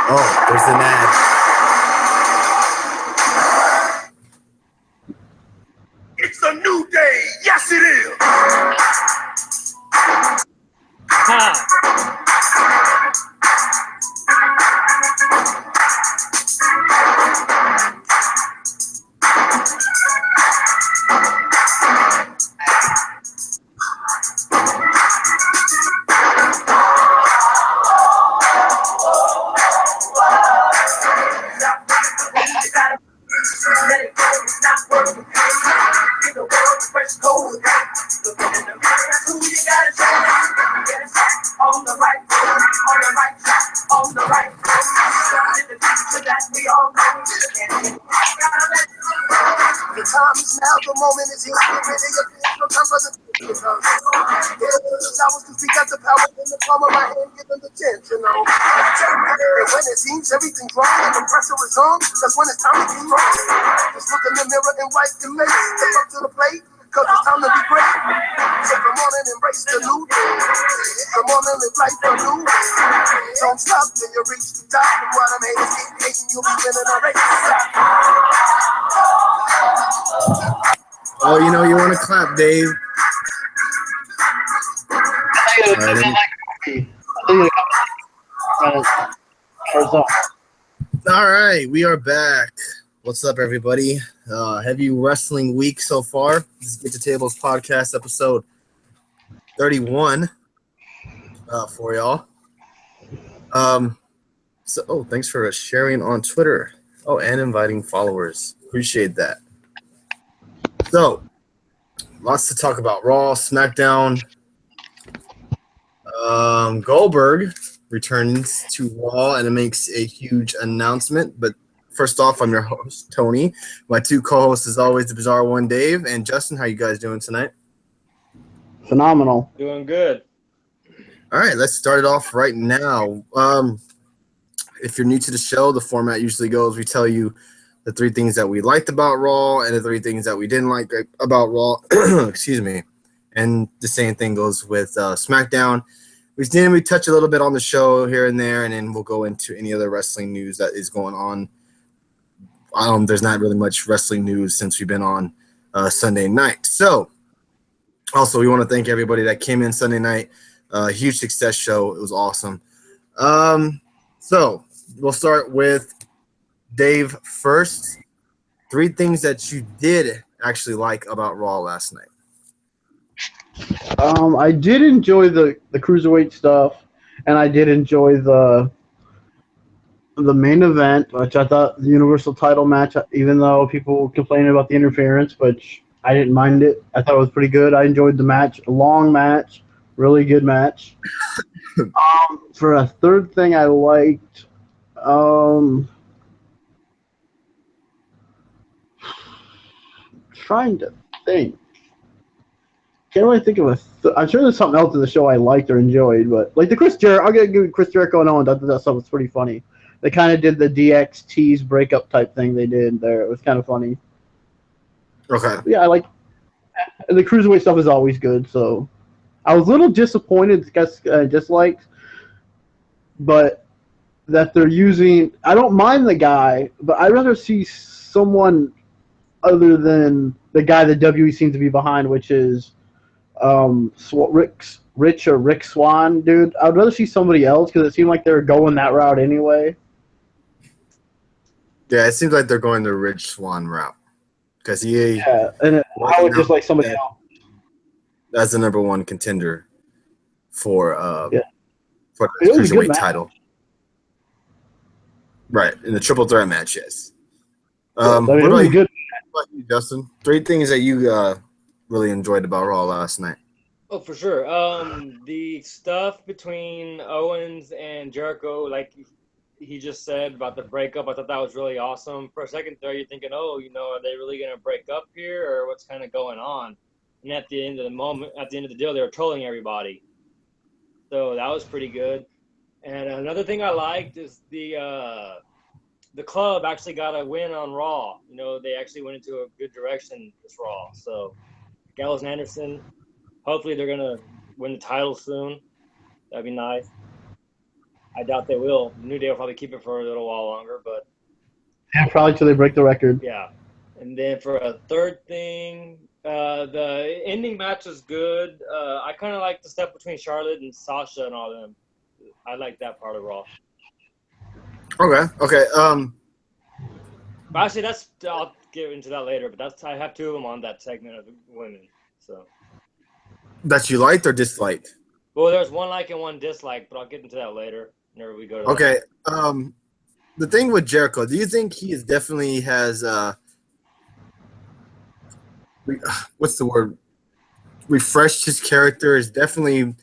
Oh, there's an ad. It's a new day. Yes, it is. The time is now, the moment is here. Get ready, your no time for the because I was to speak out the power in the palm of my hand, give them the chance, And when it seems everything's wrong and the pressure is on, that's when it's time to be wrong. Just look in the mirror and wipe the make. Step up to the plate, cause it's time to be great. So come on and embrace the new day. Come on and live life anew. Don't stop till you reach the top. And what I'm haters keep hating, you'll be winning a race. Oh, you want to clap, Dave. All right, we are back. What's up, everybody? Heavy wrestling week so far. This is Get to Tables podcast episode 31 for y'all. Thanks for sharing on Twitter. Oh, and inviting followers. Appreciate that. So, lots to talk about. Raw, SmackDown. Goldberg returns to Raw and it makes a huge announcement. But first off, I'm your host, Tony. My two co-hosts, as always, the Bizarre One, Dave, and Justin. How you guys doing tonight? Phenomenal. Doing good. All right, let's start it off right now. If you're new to the show, the format usually goes, we tell you the three things that we liked about Raw and the three things that we didn't like about Raw. Excuse me. And the same thing goes with SmackDown. We touch a little bit on the show here and there, and then we'll go into any other wrestling news that is going on. There's not really much wrestling news since we've been on Sunday night. So, also, we want to thank everybody that came in Sunday night. Huge success show. It was awesome. So, we'll start with Dave first. Three things that you did actually like about Raw last night. I did enjoy the cruiserweight stuff, and I did enjoy the main event, which I thought the Universal title match, even though people complained about the interference, which I didn't mind it. I thought it was pretty good. I enjoyed the match. A long match, really good match. For a third thing I liked, trying to think. Can't really think of I'm sure there's something else in the show I liked or enjoyed, but like the Chris Jericho, I'll give Chris Jericho and Owens. I thought that stuff was pretty funny. They kind of did the DXT's breakup type thing they did there. It was kind of funny. Okay. But yeah, and the cruiserweight stuff is always good. So I was a little disappointed, disliked, but that they're using. I don't mind the guy, but I'd rather see someone other than the guy that WWE seems to be behind, which is Rick Swan, dude. I'd rather see somebody else because it seemed like they were going that route anyway. Yeah, it seems like they're going the Rich Swan route because I would just like somebody else. That's the number one contender for the cruiserweight title. Right, in the triple threat match, yes. What about you, Justin? Three things that you really enjoyed about Raw last night. Oh, for sure. The stuff between Owens and Jericho, like he just said about the breakup, I thought that was really awesome. For a second there, you're thinking, are they really going to break up here, or what's kind of going on? And at the end of the deal, they were trolling everybody. So that was pretty good. And another thing I liked is the club actually got a win on Raw. They actually went into a good direction this Raw. So Gallows and Anderson, hopefully they're going to win the title soon. That'd be nice. I doubt they will. New Day will probably keep it for a little while longer, but Yeah, probably till they break the record. yeah. And then for a third thing, the ending match was good. I kind of like the stuff between Charlotte and Sasha and all them. I like that part of Raw. Okay. But actually, I'll get into that later. But I have two of them on that segment of the women. So That you liked or disliked? well, there's one like and one dislike, but I'll get into that later. Whenever we go to Okay. The thing with Jericho, do you think he is definitely has what's the word? Refreshed his character, is definitely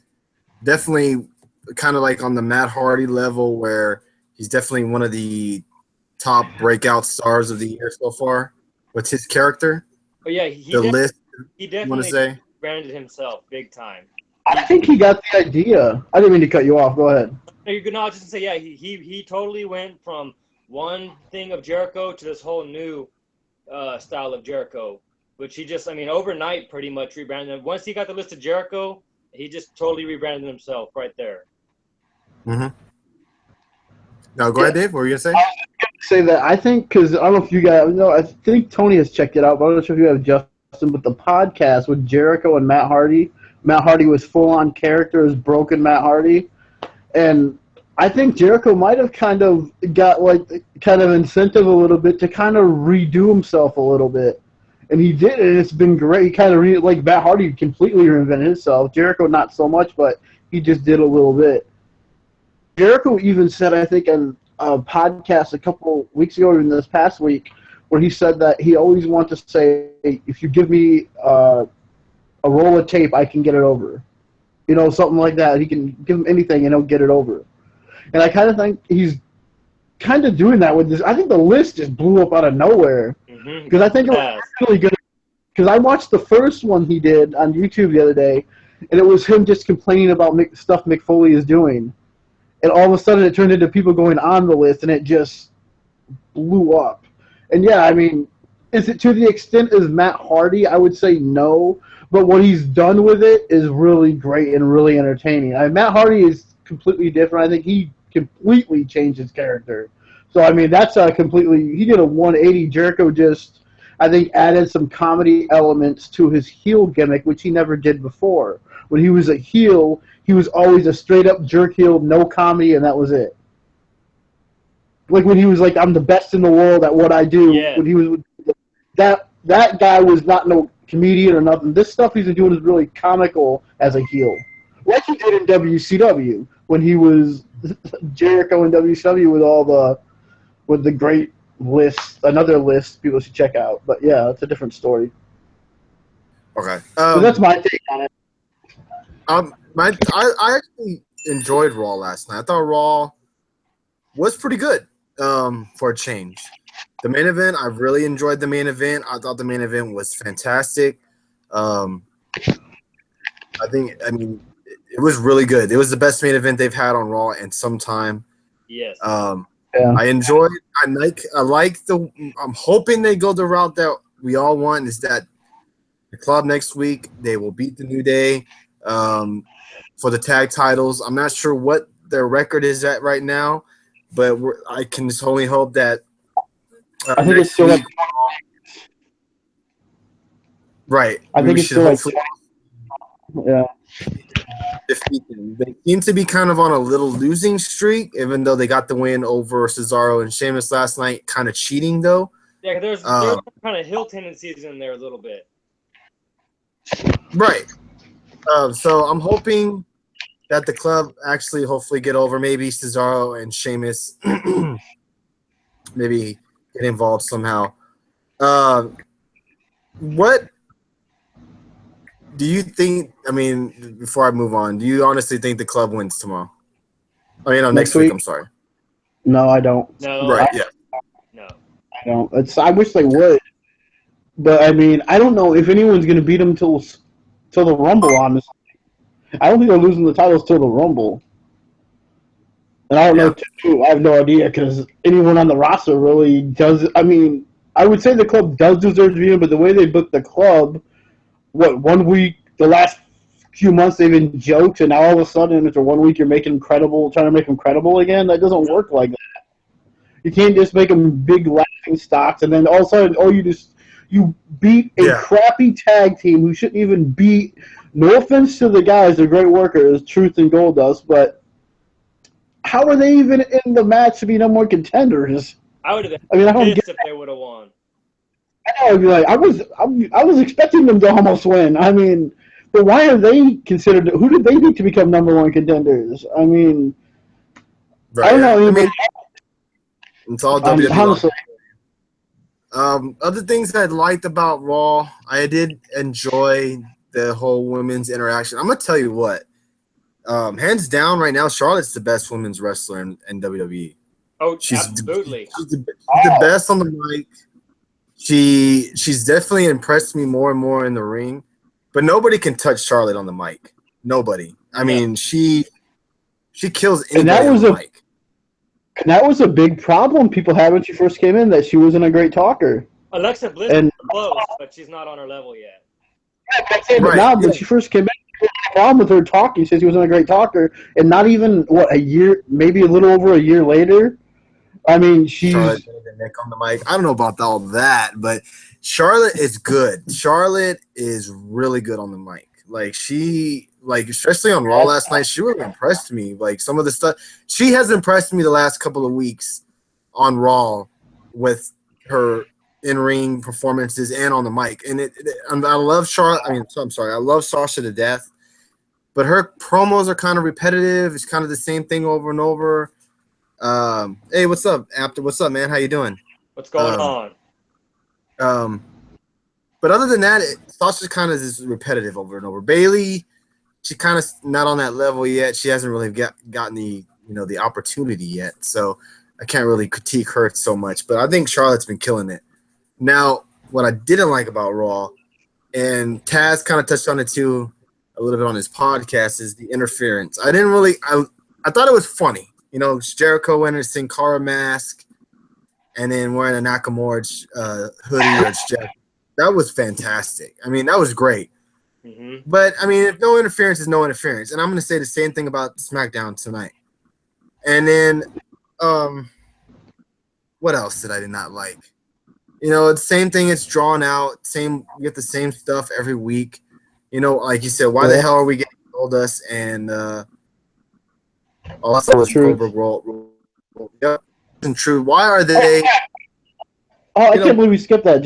kind of like on the Matt Hardy level, where he's definitely one of the top breakout stars of the year so far. What's his character? But yeah, He you want to definitely say? branded himself big time. I think he got the idea. I didn't mean to cut you off. Go ahead. No, you're good. No, I was just gonna say, yeah, he totally went from one thing of Jericho to this whole new style of Jericho, which he just, I mean, overnight pretty much rebranded. Once he got the list of Jericho, he just totally rebranded himself right there. Mm-hmm. Now go ahead, Dave. What were you gonna say? Say that I think because I don't know if you guys know. I think Tony has checked it out, but I'm not sure if you have Justin. But the podcast with Jericho and Matt Hardy. Matt Hardy was full on character as broken Matt Hardy, and I think Jericho might have kind of got incentive a little bit to kind of redo himself a little bit, and he did, and it's been great. He kind of like Matt Hardy completely reinvented himself. Jericho not so much, but he just did a little bit. Jericho even said, I think, in a podcast a couple weeks ago, or even this past week, where he said that he always wants to say, if you give me a roll of tape, I can get it over. You know, something like that. He can give him anything, and he'll get it over. And I kind of think he's kind of doing that with this. I think the list just blew up out of nowhere. Because I think it was really good. Because I watched the first one he did on YouTube the other day, and it was him just complaining about stuff Mick Foley is doing. And all of a sudden it turned into people going on the list, and it just blew up. And yeah, I mean, is it to the extent as Matt Hardy? I would say no. But what he's done with it is really great and really entertaining. Matt Hardy is completely different. I think he completely changed his character. So, I mean, that's he did a 180. Jericho just, I think, added some comedy elements to his heel gimmick, which he never did before. When he was a heel, he was always a straight-up jerk heel, no comedy, and that was it. Like when he was like, I'm the best in the world at what I do. Yeah. When he was that guy was not no comedian or nothing. This stuff he's been doing is really comical as a heel. Like he did in WCW when he was Jericho in WCW with the great list, another list people should check out. But yeah, it's a different story. Okay. So that's my take on it. I actually enjoyed Raw last night. I thought Raw was pretty good for a change. The main event, I really enjoyed the main event. I thought the main event was fantastic. I mean, it was really good. It was the best main event they've had on Raw in some time. Yes. Yeah. I enjoyed. I'm hoping they go the route that we all want. Is that the club next week they will beat the New Day for the tag titles. I'm not sure what their record is at right now, but I can just only hope that. I think it's still week, right. I think it's still yeah. Defeat them. They seem to be kind of on a little losing streak, even though they got the win over Cesaro and Sheamus last night. Kind of cheating though. Yeah, there's kind of heel tendencies in there a little bit. Right. So I'm hoping that the club actually hopefully get over maybe Cesaro and Sheamus. Maybe get involved somehow. What do you think? I mean, before I move on, do you honestly think the club wins tomorrow? Oh, next week. I'm sorry. No, I don't. No. Right. Yeah. No. I don't. I wish they would. But, I mean, I don't know if anyone's going to beat them till the Rumble, honestly. I don't think they're losing the titles till the Rumble. And I don't know, too. I have no idea, because anyone on the roster really does. I mean, I would say the club does deserve to be in, but the way they booked the club, 1 week, the last few months they've been jokes, and now all of a sudden after 1 week you're making them credible, trying to make them credible again. That doesn't work like that. You can't just make them big laughing stocks, and then all of a sudden, you beat a crappy tag team who shouldn't even beat. No offense to the guys, they're great workers, Truth and Goldust, but how are they even in the match to be number one contenders? I would have I mean, I been don't pissed get. if they would have won. I know, like I was expecting them to almost win. I mean, but why are they considered? Who did they beat to become number one contenders? I mean, Right. I don't know I anybody. mean, it's all WWE. Honestly, Other things I liked about Raw, I did enjoy the whole women's interaction. I'm gonna tell you what, hands down, right now, Charlotte's the best women's wrestler in WWE. Oh, She's absolutely. She's the best on the mic. She's definitely impressed me more and more in the ring, but nobody can touch Charlotte on the mic. Nobody. I mean, she kills anybody on the mic. And that was a big problem people had when she first came in, that she wasn't a great talker. Alexa Bliss is close, but she's not on her level yet. But now, when she first came in, there was a problem with her talking. She said she wasn't a great talker, and not even a year, maybe a little over a year later. I mean, Charlotte the neck on the mic. I don't know about all that, but Charlotte is good. Charlotte is really good on the mic. Especially on Raw last night, she really impressed me. Like some of the stuff she has impressed me the last couple of weeks on Raw with her in-ring performances and on the mic. And I love Charlotte. I love Sasha to death, but her promos are kind of repetitive. It's kind of the same thing over and over. Hey, what's up, Apter? What's up, man? How you doing? What's going on? But other than that, Sasha kind of is repetitive over and over. Bayley, she kind of not on that level yet. She hasn't really gotten the opportunity yet. So I can't really critique her so much. But I think Charlotte's been killing it. Now, what I didn't like about Raw, and Taz kind of touched on it too a little bit on his podcast, is the interference. I thought it was funny. Jericho wearing a Sin Cara mask and then wearing a Nakamura hoodie or jacket. That was fantastic. I mean, that was great. Mm-hmm. But, I mean, if no interference is no interference. And I'm going to say the same thing about SmackDown tonight. And then, what else did I not like? The same thing. It's drawn out. You get the same stuff every week. Like you said, why the hell are we getting Goldust and also was Goldberg roll? Yep, and true. Why are they? Oh, I can't believe we skipped that.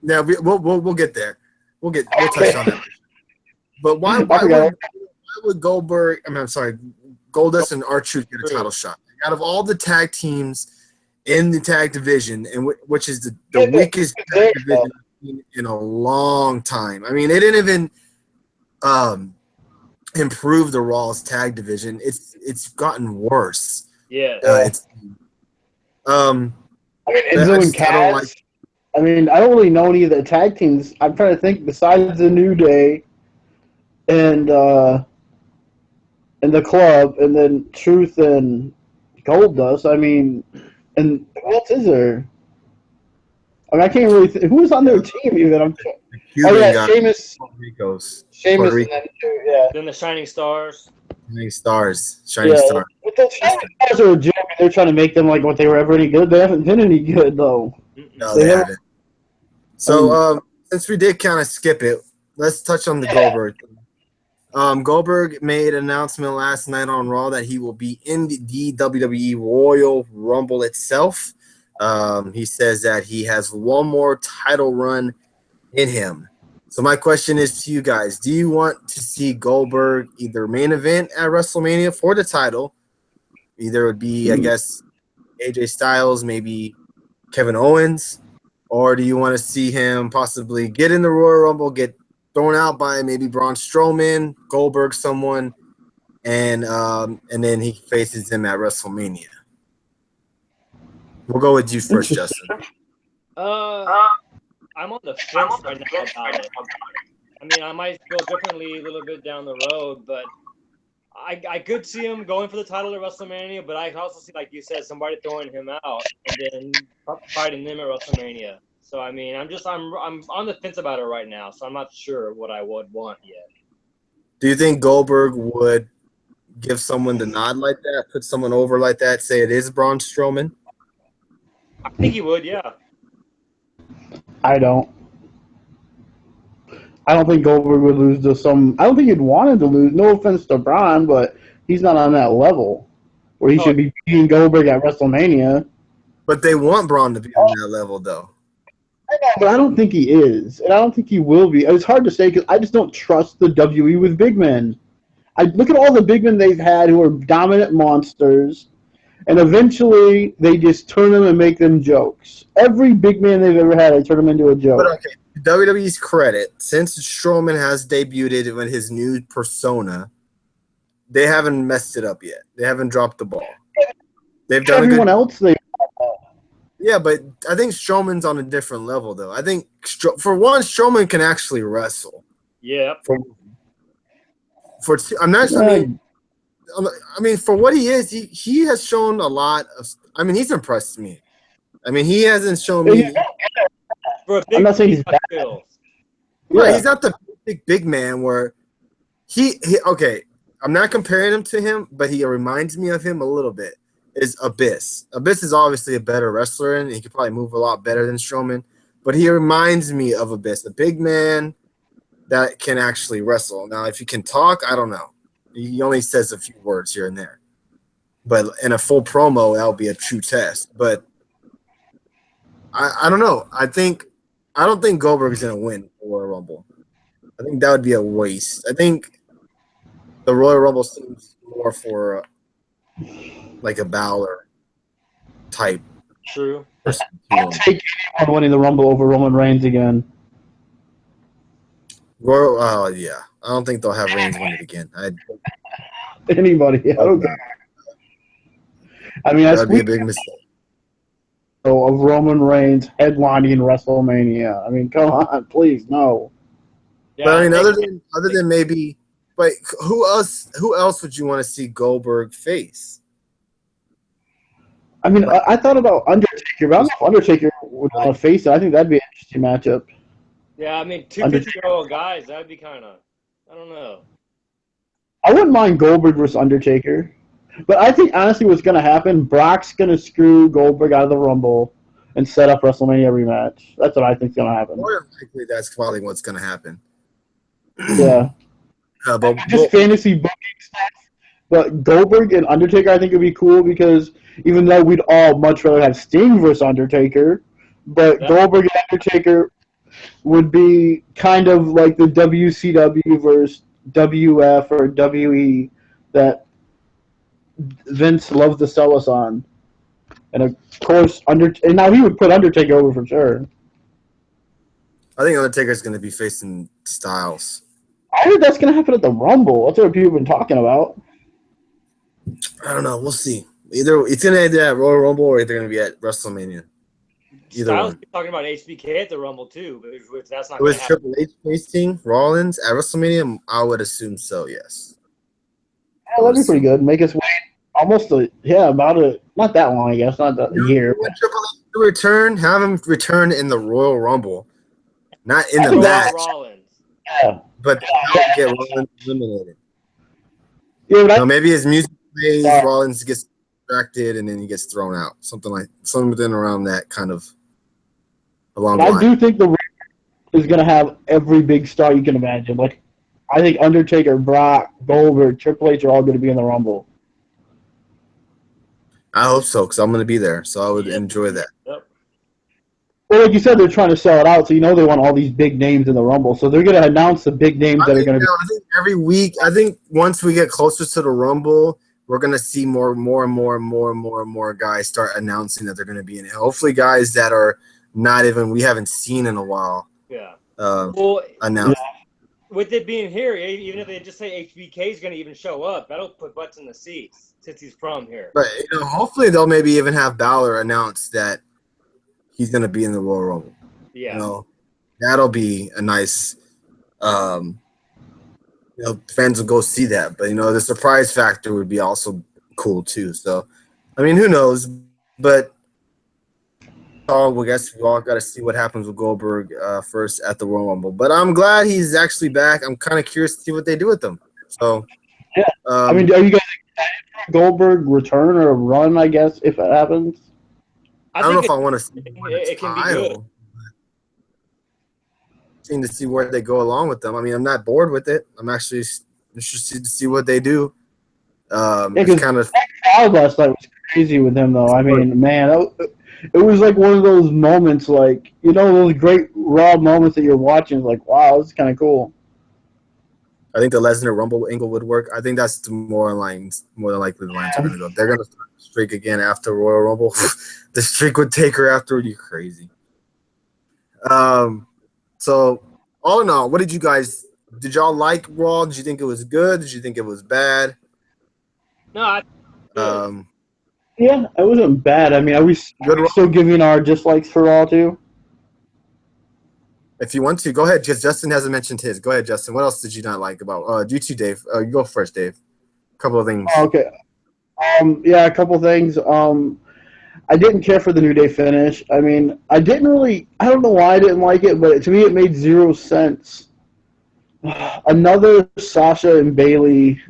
Yeah, we'll get there. We'll touch on that. But why would Goldberg? Goldust and R-Truth get a title shot out of all the tag teams in the tag division, and which is the weakest tag division in a long time. I mean, they didn't even improve the Raw's tag division. It's gotten worse. Yeah. Enzo and Cass. I don't really know any of the tag teams. I'm trying to think besides the New Day and the Club, and then Truth and Goldust. And who else is there? I can't really think. Who's on their team even? Sheamus. Sheamus, and then the Shining Stars. Shining Stars. But the Shining Stars are a joke. They're trying to make them like what they were ever any good. They haven't been any good though. No, they haven't. So since we did kind of skip it, let's touch on the Goldberg. Goldberg made an announcement last night on Raw that he will be in the WWE Royal Rumble itself. He says that he has one more title run in him. So my question is to you guys, do you want to see Goldberg either main event at WrestleMania for the title? Either it would be, I guess, AJ Styles, maybe Kevin Owens, or do you want to see him possibly get in the Royal Rumble, get thrown out by maybe Braun Strowman, Goldberg, someone, and then he faces him at WrestleMania? We'll go with you first, Justin. I'm on the fence right now about it. I might feel differently a little bit down the road, but I could see him going for the title at WrestleMania, but I could also see, like you said, somebody throwing him out and then fighting them at WrestleMania. So I'm on the fence about it right now, so I'm not sure what I would want yet. Do you think Goldberg would give someone the nod like that, put someone over like that, say it is Braun Strowman? I think he would, yeah. I don't. I don't think Goldberg would lose to some. I don't think he'd want him to lose. No offense to Braun, but he's not on that level where he should be beating Goldberg at WrestleMania. But they want Braun to be on that level, though. I know, but I don't think he is, and I don't think he will be. It's hard to say because I just don't trust the WWE with big men. I look at all the big men they've had who are dominant monsters, and eventually they just turn them and make them jokes. Every big man they've ever had, they turn them into a joke. But okay, WWE's credit, since Strowman has debuted with his new persona, they haven't messed it up yet. They haven't dropped the ball. They've done everyone else. Yeah, but I think Strowman's on a different level, though. I think, for one, Strowman can actually wrestle. Yeah. I'm not. I mean, for what he is, he has shown a lot of. I mean, he's impressed me. I mean, he hasn't shown me. I'm not saying he's bad. Yeah, he's not the big man where he. Okay, I'm not comparing him to him, but he reminds me of him a little bit. Is Abyss. Abyss is obviously a better wrestler, and he could probably move a lot better than Strowman. But he reminds me of Abyss, a big man that can actually wrestle. Now, if he can talk, I don't know. He only says a few words here and there. But in a full promo, that would be a true test. But I don't know. I don't think Goldberg is going to win the Royal Rumble. I think that would be a waste. I think the Royal Rumble seems more for like a Balor type. True. I'll take anyone winning the Rumble over Roman Reigns again. Yeah. I don't think they'll have Reigns win it again. Anybody. I don't care. I mean, that'd be a big mistake. Of Roman Reigns headlining WrestleMania. I mean, come on, please, no. Yeah, but I mean, other than maybe, but who else would you want to see Goldberg face? I mean, I thought about Undertaker, but I don't know if Undertaker would want to face it. I think that'd be an interesting matchup. Yeah, I mean, 250-year-old guys, that'd be kind of, I don't know. I wouldn't mind Goldberg versus Undertaker. But I think, honestly, what's going to happen, Brock's going to screw Goldberg out of the Rumble and set up WrestleMania rematch. That's what I think is going to happen. More likely, that's probably what's going to happen. Yeah. Just fantasy booking stuff. But Goldberg and Undertaker, I think, would be cool because even though we'd all much rather have Sting versus Undertaker, but Goldberg and Undertaker would be kind of like the WCW versus WF or WE that Vince loves to sell us on. And of course, and now he would put Undertaker over for sure. I think Undertaker's going to be facing Styles. I heard that's going to happen at the Rumble. That's what people have been talking about. I don't know. We'll see. Either it's going to be at Royal Rumble or they're going to be at WrestleMania. Either Styles one. Talking about HBK at the Rumble too, but that's not. Was Triple H facing Rollins at WrestleMania? I would assume so. Yes. Yeah, that'd be pretty good. Make us wait almost not that long, I guess, not a year. Triple H to return, have him return in the Royal Rumble, not in the match. Rollins. Yeah. But get Rollins eliminated. Yeah, but maybe his music plays, Rollins gets distracted, and then he gets thrown out. Something around that kind of along the line. I do think the is going to have every big star you can imagine. Like, I think Undertaker, Brock, Goldberg, Triple H are all going to be in the Rumble. I hope so, because I'm going to be there, so I would enjoy that. Yep. Well, like you said, they're trying to sell it out, so they want all these big names in the Rumble. So they're going to announce the big names that are going to be. I think every week, once we get closer to the Rumble, we're going to see more guys start announcing that they're going to be in it. Hopefully guys that are we haven't seen in a while. Yeah. Announce. Yeah. With it being here, even if they just say HBK is going to even show up, that'll put butts in the seats since he's from here. But hopefully they'll maybe even have Balor announce that he's going to be in the Royal Rumble. Yeah. That'll be a nice. Fans will go see that, but the surprise factor would be also cool too. So, I mean, who knows? But I guess we all got to see what happens with Goldberg first at the Royal Rumble. But I'm glad he's actually back. I'm kind of curious to see what they do with him. So, Yeah. I mean, um, are you guys Goldberg return or run? I guess if it happens. I I don't know think if I want to see him win it the can be good. title. Keen to see where they go along with them. I mean, I'm not bored with it. I'm actually interested to see what they do. Yeah, It's because kind of crowd last night was crazy with him, though. I mean, man, it was like one of those moments, like those great raw moments that you're watching. Like, wow, this is kind of cool. I think the Lesnar Rumble angle would work. I think that's more than likely the lines are going to go. They're going to start the streak again after Royal Rumble. The streak would take her afterward. You crazy. So all in all, what did you guys? Did y'all like Raw? Did you think it was good? Did you think it was bad? No, I good. Yeah, it wasn't bad. I mean, are Good we Raw. still giving our dislikes for Raw too? If you want to, go ahead. Just Justin hasn't mentioned his. Go ahead, Justin. What else did you not like about? You too, Dave. You go first, Dave. A couple of things. Okay. Yeah, a couple things. I didn't care for the New Day finish. I mean, I didn't really. I don't know why I didn't like it, but to me, it made zero sense. Another Sasha and Bailey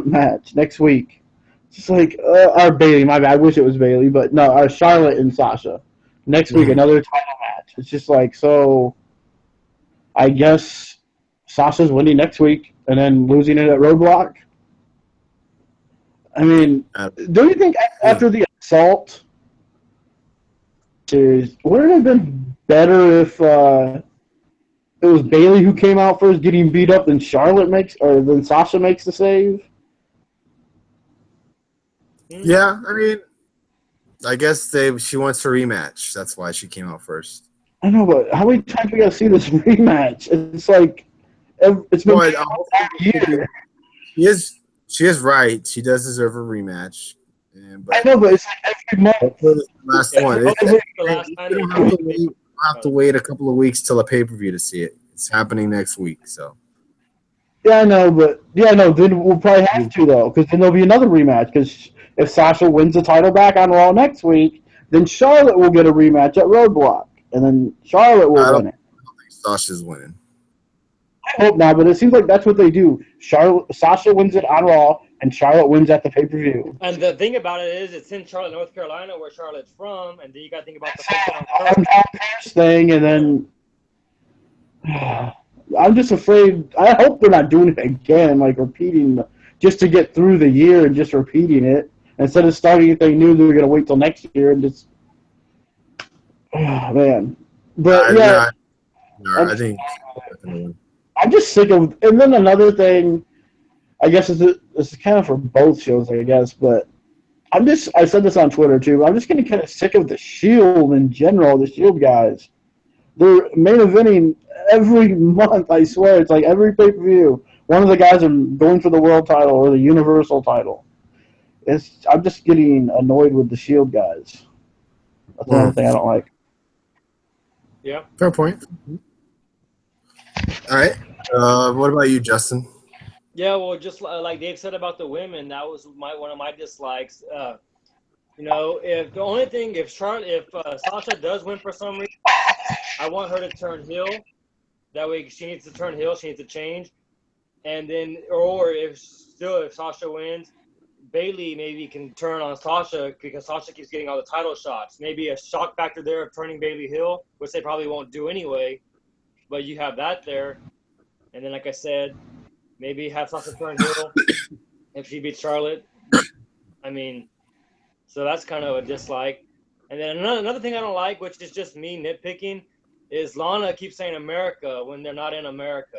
match next week. Just like our Bailey, my bad. I wish it was Bailey, but no, our Charlotte and Sasha next week. Mhm. Another title match. It's just like so. I guess Sasha's winning next week and then losing it at Roadblock. I mean, Uh, don't you think hmm. after the assault series, wouldn't it have been better if it was Bailey who came out first, getting beat up, then then Sasha makes the save? Hmm? Yeah, I mean, I guess she wants a rematch. That's why she came out first. I know, but how many times we gotta see this rematch? It's like it's been But hopefully a year. she is right. She does deserve a rematch. I But know, but it's like every month. hopefully this is the last Yeah, one. hopefully it's the last time You they don't do have to it. wait. You have to wait a couple of weeks till a pay per view to see it. It's happening next week. So Yeah, I know, but yeah, no. Then we'll probably have to though, because then there'll be another rematch. Because if Sasha wins the title back on Raw next week, then Charlotte will get a rematch at Roadblock, and then Charlotte will I don't win it. think Sasha's winning. I hope not, but it seems like that's what they do. Sasha wins it on Raw, and Charlotte wins at the pay per view. And the thing about it is, it's in Charlotte, North Carolina, where Charlotte's from, and then you got to think about the hometown curse. Hometown thing, and then I'm just afraid. I hope they're not doing it again, like repeating, just to get through the year and just repeating it instead of starting anything new. They're gonna wait till next year and just, man. But yeah, No, no, I'm I just, think Sasha's gonna win. I'm just sick of. And then another thing, I guess this is kind of for both shows, I guess, but I said this on Twitter too. I'm just getting kind of sick of the Shield in general. The Shield guys. They're main eventing every month. I swear, it's like every pay per view. One of the guys are going for the world title or the Universal title. I'm just getting annoyed with the Shield guys. That's another thing I don't like. Yeah. Fair point. All right. What about you, Justin? Yeah, well, just like Dave said about the women, that was one of my dislikes. If the only thing, if Sasha does win for some reason, I want her to turn heel. That way, she needs to turn heel. She needs to change, and then, or if Sasha wins, Bailey maybe can turn on Sasha because Sasha keeps getting all the title shots. Maybe a shock factor there of turning Bailey heel, which they probably won't do anyway. But you have that there, and then, like I said, maybe have Sasha turn heel if she beats Charlotte. I mean, so that's kind of a dislike. And then another thing I don't like, which is just me nitpicking, is Lana keeps saying America when they're not in America.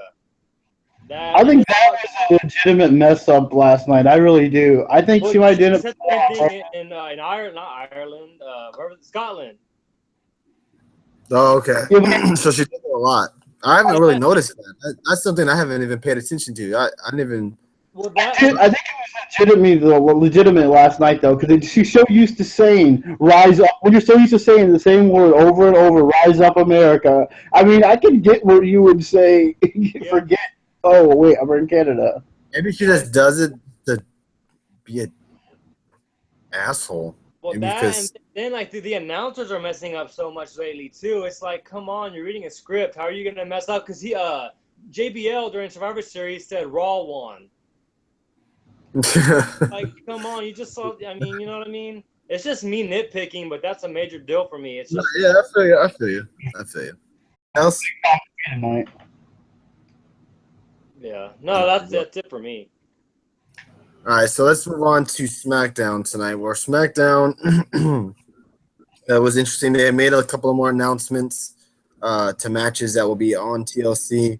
I think that was a legitimate mess up last night. I really do. I think Well, she might she have said the same thing in Ireland, not Ireland, where was it? Scotland. Oh, okay. done. So she did it a lot. I haven't really noticed that's something I haven't even paid attention to. I didn't even. Well, I think it was legitimate last night though, because she's so used to saying "rise up." When you're so used to saying the same word over and over, "Rise up, America." I mean, I can get where you would say, "Forget." Oh wait, I'm in Canada. Maybe she just does it to be an asshole. well, Maybe that and because then like the announcers are messing up so much lately too. It's like, come on, you're reading a script. How are you gonna mess up? Because JBL during Survivor Series said Raw won. Like, come on, you just saw. I mean, you know what I mean? It's just me nitpicking, but that's a major deal for me. It's just Yeah, I feel you. I feel you. I feel you. Else? Tonight. yeah. No, that's it for me. All right, so let's move on to SmackDown tonight. Where SmackDown that was interesting. They made a couple of more announcements to matches that will be on TLC.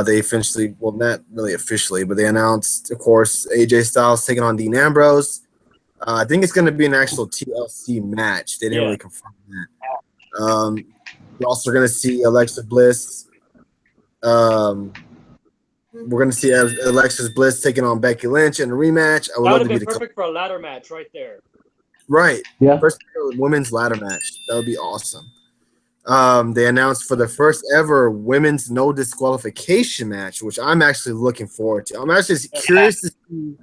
They officially, well, not really officially, but they announced, of course, AJ Styles taking on Dean Ambrose. I think it's going to be an actual TLC match. They didn't Yeah. really confirm that. We're also going to see Alexa Bliss. We're going to see Alexa Bliss taking on Becky Lynch in a rematch. I would That love would to have be been perfect for a ladder match right there. right. Yeah. First women's ladder match. That would be awesome. They announced for the first ever women's no disqualification match, which I'm actually looking forward to. I'm actually curious to see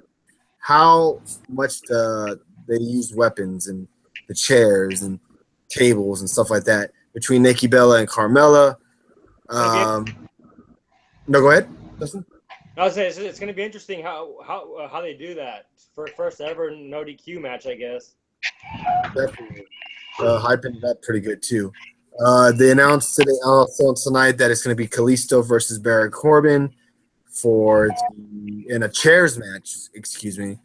how much they use weapons and the chairs and tables and stuff like that between Nikki Bella and Carmella. No, go ahead. Listen. I was saying it's going to be interesting how they do that for first ever no DQ match, I guess. Definitely hyping it up pretty good too. They announced today also tonight that it's going to be Kalisto versus Baron Corbin in a chairs match. Excuse me.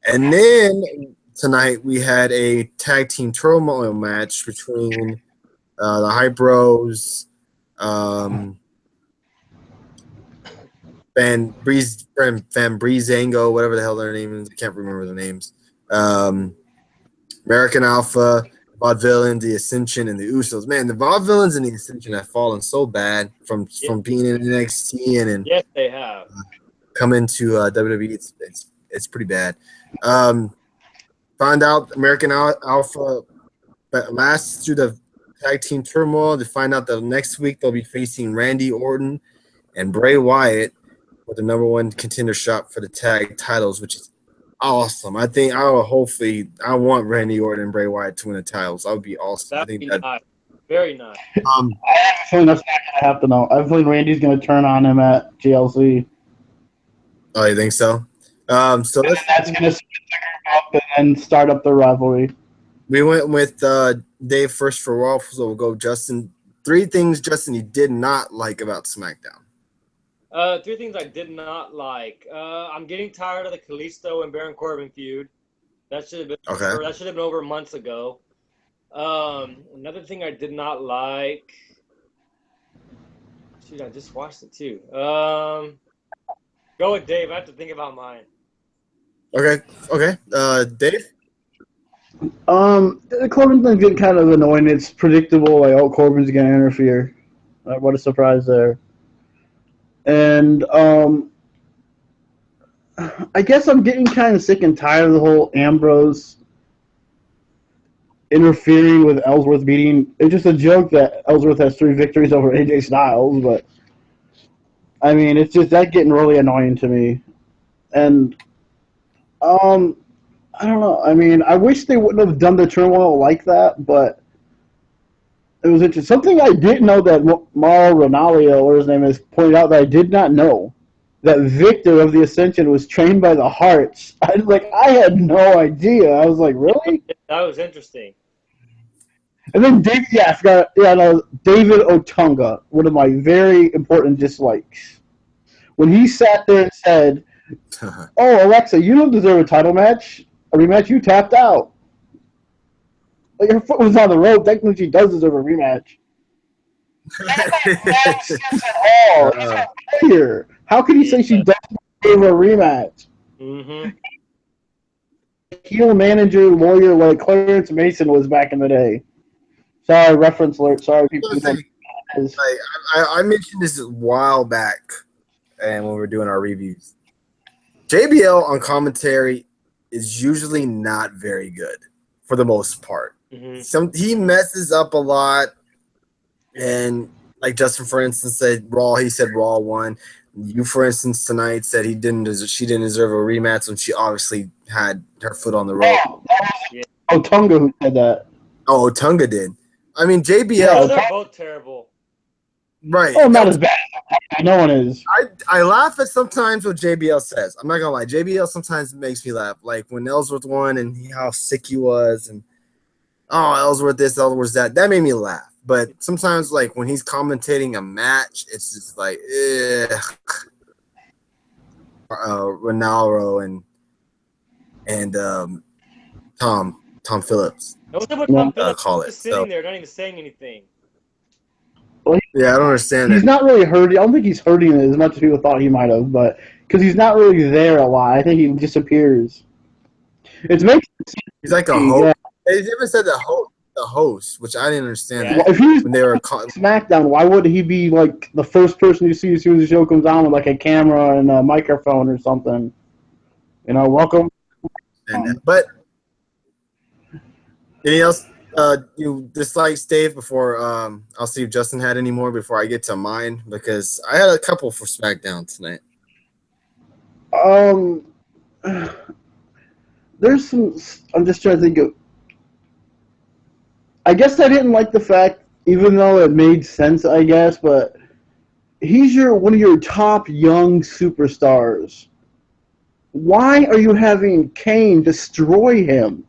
And then tonight we had a tag team turmoil match between the Hype Bros, Van Breezango, whatever the hell their name is. I can't remember their names. American Alpha, Vaudevillains, the Ascension, and the Usos. Man, the Vaudevillains and the Ascension have fallen so bad from being in NXT and Yes, they have. coming to WWE. It's pretty bad. Found out American Alpha lasts through the tag team turmoil. To find out that next week they'll be facing Randy Orton and Bray Wyatt with the #1 contender shot for the tag titles, which is awesome. I think I want Randy Orton and Bray Wyatt to win the titles. That would be awesome. That'd be nice. Very nice. I have a feeling that's not gonna happen though. I have a feeling Randy's gonna turn on him at GLC. Oh, you think so? So That's gonna split the group up and start up the rivalry. we went with Dave first for Raw, so we'll go Justin. 3 things, Justin, you did not like about SmackDown. 3 things I did not like. I'm getting tired of the Kalisto and Baron Corbin feud. That should have been Okay. That should have been over months ago. Another thing I did not like. Shoot, I just watched it too. Go with Dave. I have to think about mine. Okay. Dave? The Corbin thing's getting kind of annoying. It's predictable, like, oh, Corbin's gonna interfere. What a surprise there. And I guess I'm getting kind of sick and tired of the whole Ambrose interfering with Ellsworth beating. It's just a joke that Ellsworth has 3 victories over AJ Styles, but I mean, it's just that getting really annoying to me. And I don't know. I mean, I wish they wouldn't have done the turmoil like that, but it was interesting. Something I didn't know that Mauro Ronaldo, or his name is, pointed out that I did not know. That Victor of the Ascension was trained by the Hearts. I had no idea. I was like, really? That was interesting. And then David Otunga, one of my very important dislikes. When he sat there and said, "Oh, Alexa, you don't deserve a rematch. You tapped out. Like, her foot was on the rope. Technically, she does deserve a rematch." No sense at all. He's a player. How can you say she doesn't deserve a rematch? Mm-hmm. Heel manager, lawyer like Clarence Mason was back in the day. Sorry, reference alert. Sorry, people. I mentioned this a while back, and when we were doing our reviews, JBL on commentary is usually not very good for the most part. Mm-hmm. He messes up a lot, and like Justin, for instance, said Raw. He said Raw won. You, for instance, tonight said she didn't deserve a rematch when she obviously had her foot on the rope. Oh, that was Otunga who said that. Oh, Otunga did. I mean, JBL. Yeah, they're both terrible. Right. Oh, not as bad. No one is. I laugh at sometimes what JBL says. I'm not gonna lie. JBL sometimes makes me laugh. Like when Ellsworth won and how sick he was, and oh Ellsworth this, Ellsworth that. That made me laugh. But sometimes, like when he's commentating a match, it's just like, Ronaldo and Tom Phillips. What's up with Tom Phillips? Call it. Just sitting there, not even saying anything. Yeah, I don't understand. He's not really hurting. I don't think he's hurting it as much as people thought he might have, but because he's not really there a lot, I think he disappears. It's making he's like a host. Yeah. They even said the host, which I didn't understand. Yeah. If he was when they were SmackDown, why would he be like the first person you see as soon as the show comes on with like a camera and a microphone or something? You know, welcome. But anything else you dislike, Dave? Before I'll see if Justin had any more before I get to mine, because I had a couple for SmackDown tonight. There's some. I'm just trying to think of. I guess I didn't like the fact, even though it made sense, I guess, but he's one of your top young superstars. Why are you having Kane destroy him?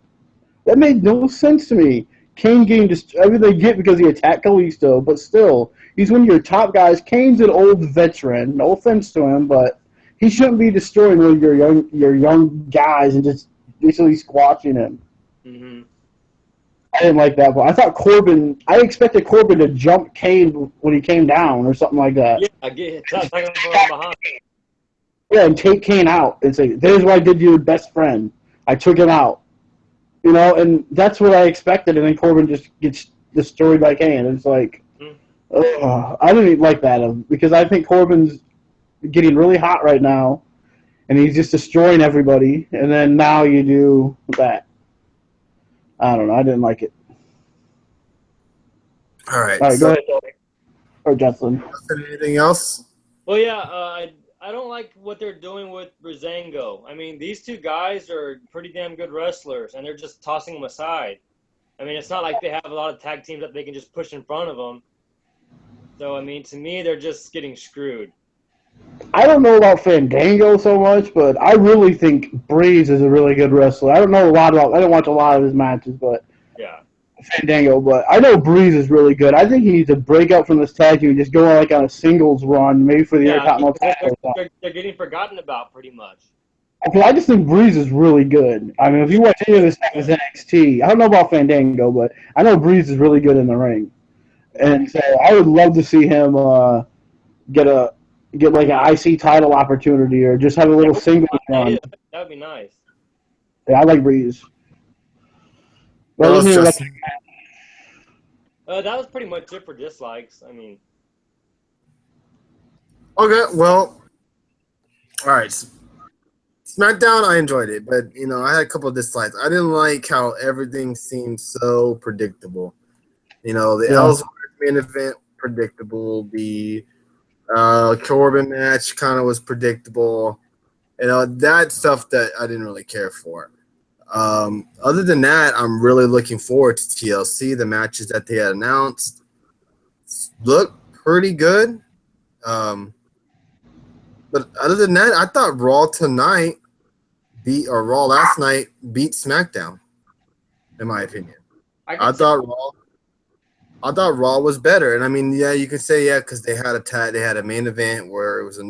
That made no sense to me. Kane getting destroyed. I mean, they get because he attacked Kalisto, but still, he's one of your top guys. Kane's an old veteran. No offense to him, but he shouldn't be destroying one of your young guys and just basically squashing him. Mm-hmm. I didn't like that, but I thought I expected Corbin to jump Kane when he came down or something like that. Yeah, I get it. Behind. Yeah, and take Kane out and say, "There's what I did to your best friend. I took him out." You know, and that's what I expected, and then Corbin just gets destroyed by Kane. It's like, I didn't even like that because I think Corbin's getting really hot right now, and he's just destroying everybody, and then now you do that. I don't know. I didn't like it. All right, go ahead, or Justin. Anything else? Well, yeah, I don't like what they're doing with Breezango. I mean, these two guys are pretty damn good wrestlers, and they're just tossing them aside. I mean, it's not like they have a lot of tag teams that they can just push in front of them. So, I mean, to me, they're just getting screwed. I don't know about Fandango so much, but I really think Breeze is a really good wrestler. I don't know a lot about. I don't watch a lot of his matches, but yeah, Fandango. But I know Breeze is really good. I think he needs to break out from this tag team and just go on a singles run, maybe for the Intercontinental title. They're getting forgotten about pretty much. I just think Breeze is really good. I mean, if you watch any of this stuff with NXT, I don't know about Fandango, but I know Breeze is really good in the ring, and so I would love to see him get like an IC title opportunity or just have a little singles run. That would be nice. Yeah, I like Breeze. That was pretty much it for dislikes. I mean. Okay, well, all right. SmackDown, I enjoyed it, but I had a couple of dislikes. I didn't like how everything seemed so predictable. The Ellsworth main event, predictable. The Corbin match kind of was predictable. That stuff that I didn't really care for. Other than that, I'm really looking forward to TLC. The matches that they had announced look pretty good. But other than that, I thought Raw last night beat SmackDown, in my opinion. I thought Raw was better, and I mean, yeah, you could say because they had a main event where it was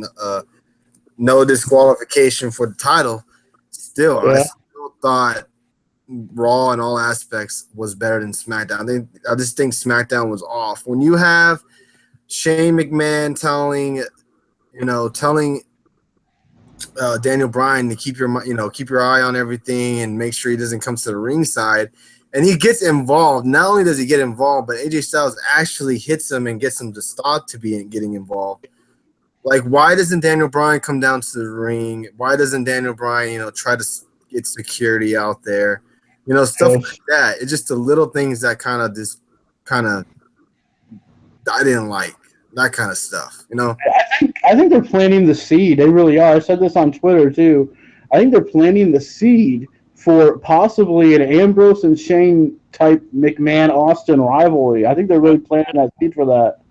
no disqualification for the title. Still, I still thought Raw in all aspects was better than SmackDown. I just think SmackDown was off. When you have Shane McMahon telling Daniel Bryan to keep your eye on everything and make sure he doesn't come to the ringside. And he gets involved. Not only does he get involved, but AJ Styles actually hits him and gets him to stop to be getting involved. Like, why doesn't Daniel Bryan come down to the ring? Why doesn't Daniel Bryan, try to get security out there? Stuff like that. It's just the little things that I didn't like. That kind of stuff, I think they're planting the seed. They really are. I said this on Twitter too. I think they're planting the seed for possibly an Ambrose and Shane type McMahon-Austin rivalry. I think they're really planting that seed for that.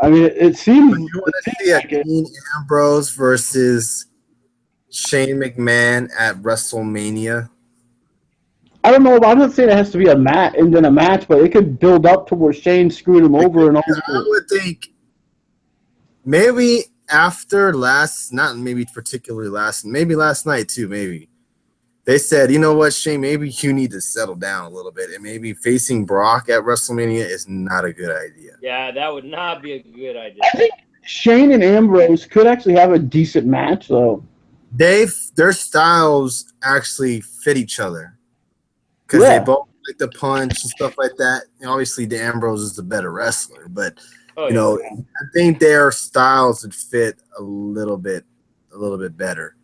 I mean, it seems. You want to see a Dean Ambrose versus Shane McMahon at WrestleMania? I don't know. I'm not saying it has to be a match and then a match, but it could build up to where Shane screwed him over and I over. would think maybe after last, not maybe particularly last, maybe last night too, maybe. They said, you know what, Shane, maybe you need to settle down a little bit, and maybe facing Brock at WrestleMania is not a good idea. Yeah, that would not be a good idea. I think Shane and Ambrose could actually have a decent match, though. Their styles actually fit each other because they both like to punch and stuff like that. And obviously, the Ambrose is the better wrestler, but I think their styles would fit a little bit better.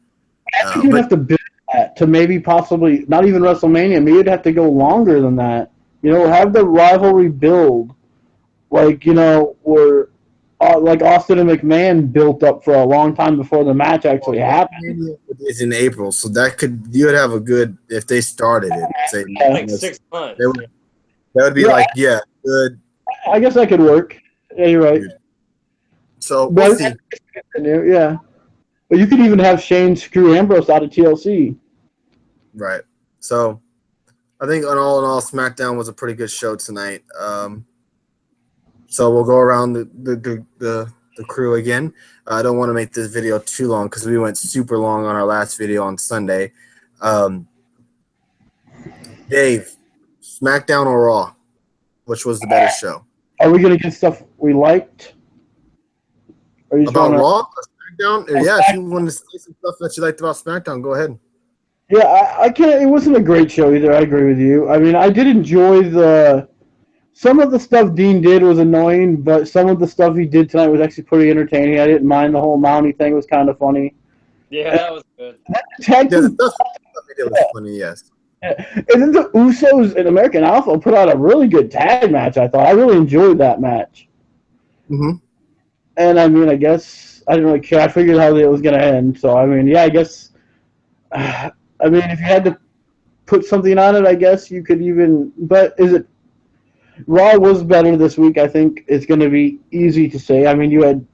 I think you'd have to build that to maybe possibly not even WrestleMania. Maybe you'd have to go longer than that. Have the rivalry build, like where like Austin and McMahon built up for a long time before the match actually happened. It's in April, so you would have a good if they started it. Say like 6 months. That would be good. I guess that could work. Yeah, you're right. So we'll see. Yeah, but you could even have Shane screw Ambrose out of TLC. Right. So I think in all, SmackDown was a pretty good show tonight. So we'll go around the crew again. I don't want to make this video too long because we went super long on our last video on Sunday. Dave, SmackDown or Raw? Which was the better show? Are we going to get stuff we liked? About Raw or SmackDown? Yeah, if you want to say some stuff that you liked about SmackDown, go ahead. Yeah, I can't. It wasn't a great show either. I agree with you. I mean, I did enjoy some of the stuff Dean did was annoying, but some of the stuff he did tonight was actually pretty entertaining. I didn't mind the whole Mountie thing; was kind of funny. Yeah, that was good. The stuff he did was funny, yes. And then the Usos and American Alpha put out a really good tag match. I thought I really enjoyed that match. Mm-hmm. And I mean, I guess I didn't really care. I figured how it was going to end. So I mean, yeah, I guess. I mean, if you had to put something on it, I guess you could even. But is it? Raw was better this week. I think it's going to be easy to say. I mean, you had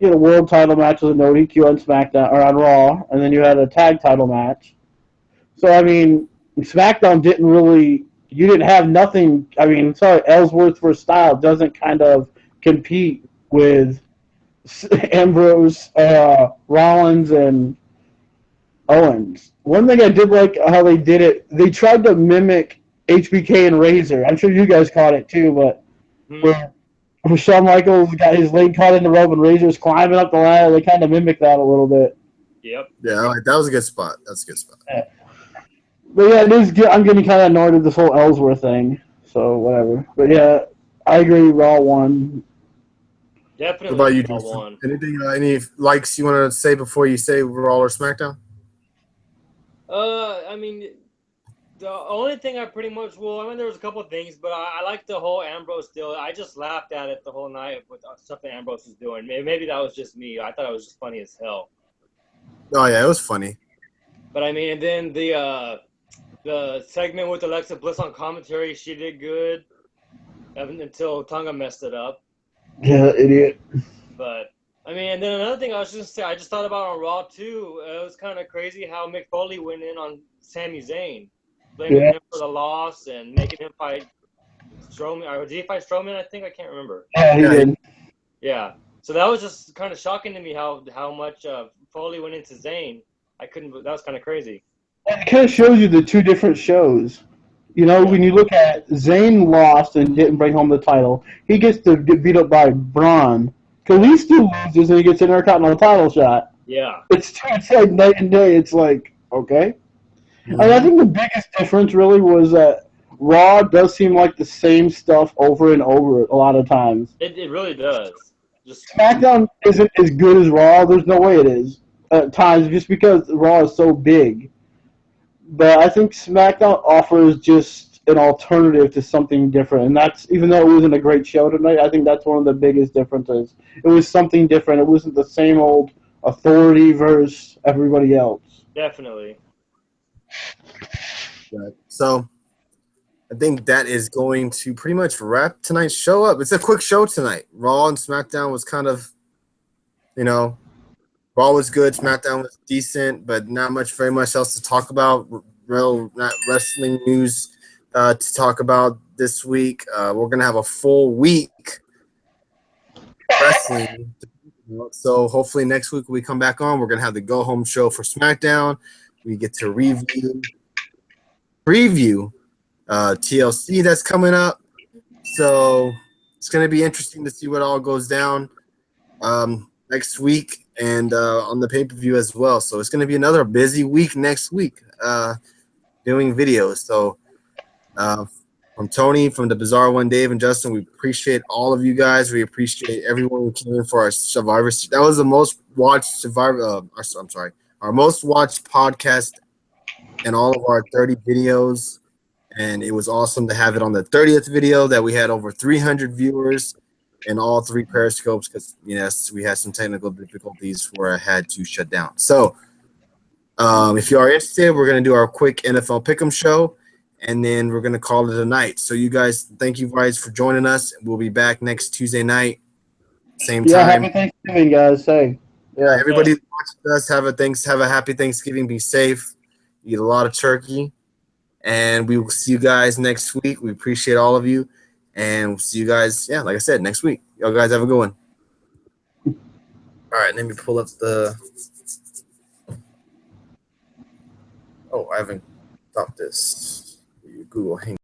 world title match with no DQ on SmackDown or on Raw, and then you had a tag title match. So I mean, SmackDown didn't really. You didn't have nothing. I mean, sorry, Ellsworth for style doesn't kind of compete with Ambrose, Rollins, and Owens. One thing I did like how they did it, they tried to mimic HBK and Razor. I'm sure you guys caught it too, but where Shawn Michaels got his leg caught in the rope and Razor's climbing up the ladder, they kind of mimicked that a little bit. Yep. Yeah, that was a good spot. That's a good spot. Yeah. But yeah, it is good. I'm getting kind of annoyed with this whole Ellsworth thing, so whatever. But yeah, I agree. Raw won. Definitely. What about you, Jason? Anything? Any likes you want to say before you say Raw or SmackDown? I mean, the only thing I pretty much there was a couple of things, but I like the whole Ambrose deal. I just laughed at it the whole night with stuff that Ambrose was doing. Maybe that was just me. I thought it was just funny as hell. Oh yeah, it was funny. But I mean, and then the segment with Alexa Bliss on commentary, she did good until Tonga messed it up. Yeah, idiot. But I mean, and then another thing I was just say, I just thought about on Raw too. It was kind of crazy how Mick Foley went in on Sami Zayn, blaming him for the loss and making him fight Strowman. Or did he fight Strowman? I think I can't remember. Yeah, he did. Yeah. So that was just kind of shocking to me how much Foley went into Zayn. That was kind of crazy. It kind of shows you the two different shows. When you look at Zayn lost and didn't bring home the title, he gets to get beat up by Braun. Khali still loses and he gets an Intercontinental title shot. Yeah. It's like night and day. It's like, okay. Mm-hmm. And I think the biggest difference really was that Raw does seem like the same stuff over and over a lot of times. It really does. SmackDown isn't as good as Raw. There's no way it is at times just because Raw is so big. But I think SmackDown offers just an alternative to something different. And that's, even though it wasn't a great show tonight, I think that's one of the biggest differences. It was something different. It wasn't the same old authority versus everybody else. Definitely. Right. So, I think that is going to pretty much wrap tonight's show up. It's a quick show tonight. Raw and SmackDown was kind of, you know, Raw was good, SmackDown was decent, but not very much else to talk about. Real not wrestling news to talk about this week. We're gonna have a full week wrestling. So hopefully next week when we come back on, we're gonna have the go home show for SmackDown. We get to preview TLC that's coming up. So it's gonna be interesting to see what all goes down next week and on the pay-per-view as well. So it's gonna be another busy week next week doing videos. So from Tony, from the Bizarre One, Dave, and Justin, we appreciate all of you guys. We appreciate everyone who came in for our Survivor. That was the most watched Survivor. I'm sorry, our most watched podcast in all of our 30 videos, and it was awesome to have it on the 30th video that we had over 300 viewers in all 3 periscopes because yes, we had some technical difficulties where I had to shut down. So if you are interested, we're going to do our quick NFL Pick'em show, and then we're going to call it a night. So you guys, thank you guys for joining us. We'll be back next Tuesday night, same time. Happy Thanksgiving, guys. Hey, everybody watching us, have a happy Thanksgiving. Be safe. Eat a lot of turkey, and we will see you guys next week. We appreciate all of you, and we'll see you guys. Yeah, like I said, next week. Y'all guys have a good one. All right, let me pull up the. Oh, I haven't stopped this. Google Hang.